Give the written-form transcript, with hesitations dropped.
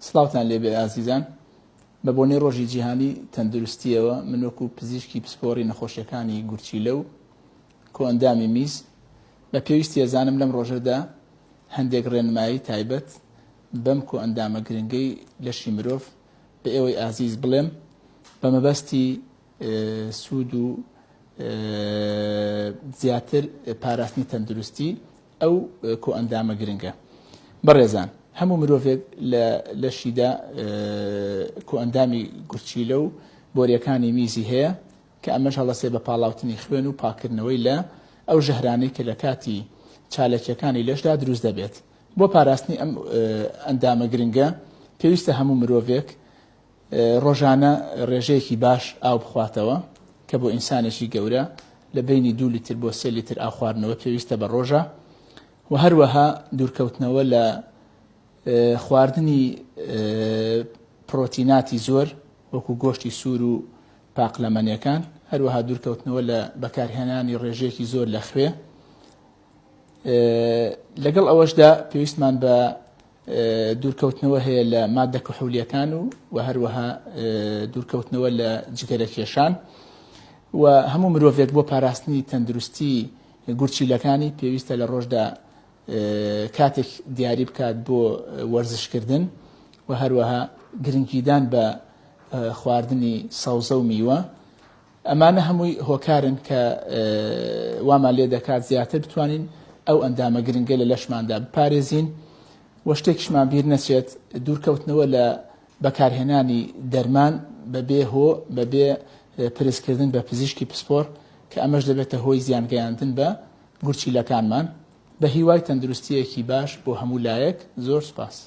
سڵاوتان لێبێ ئازیزان بە بۆنەی ڕۆژی جیهانی تەندروستیەوە من وەکو پزیشکی پسپۆڕی نەخۆشیەکانی گورچیلە و کۆئەندامی میز بە پێویستی ئەزانم لەم ڕۆژەدا هەندێک ڕێنمایی تایبەت بەم کۆئەندامە گرنگەی لەشی مرۆڤ بە ئێوەی ئازیز بڵێم بە مەبەستی سوود و زیاتر پاراستنی تەندروستی ئەو کۆئەندامە گرنگە. بەڕێزان هەموو مرۆڤێک لە لەشیدا کۆئەندامی گورچیلە و بۆریەکانی میزی هەیە کە ئەمەش هەڵەسێ بە پاڵاوتنی خوێن و پاکردنەوەی لە ئەو ژەهرانەی کە لە کاتی چالەکیەکانی لەشدا دروست دەبێت. بۆ پاراستنی ئەم ئەندامە گرنگە پێویستە هەموو مرۆڤێک ڕۆژانە ڕێژەیەکی باش ئاو بخواتەوە کە بۆ ئینسانێکی گەورە لە بینی 2 لیتر بۆ 3 لیتر ئاو خواردنەوە پێویستە بە ڕۆژە و هەروەها دوورکەوتنەوە لە خواردنی پرۆتیناتی زۆر وەکو گۆشتی سوور و پاقلەمەنیەکان، هەروەها دوورکەوتنەوە لە بەکارهێنانی ڕێژەیەکی زۆر لە خوێ. لەگەڵ ئەوەشدا پێویستمان بە دوورکەوتنەوە هەیە لە مادە کحولیەکان و هەروەها دوورکەوتنەوە لە جگەرە کێشان و هەموو مرۆڤێک بۆ پاراستنی تەندروستی گورچیلەکانی پێویستە لە ڕۆژدا کاتێک دیاری بکات بۆ وەرزشکردن و هەروەها گرنگیدان بە خواردنی سەوزە و میوە. ئەمانە هەمووی هۆکارن کە وامان لێ دەکات زیاتر بتوانین ئەو ئەندامە گرنگە لە لەشماندا بپارێزین و شتێکیشمان بیر نەچێت دوورکەوتنەوە لە بەکارهێنانی دەرمان بەبێ هۆ بەبێ پرسکردن بە پزیشکی پسپۆڕ کە ئەمەش دەبێتە هۆی زیانگەیاندن بە گورچیلەکانمان. بە هیوای تەندروستیەکی باش بۆ هەموو لایەک. زۆر سوپاس.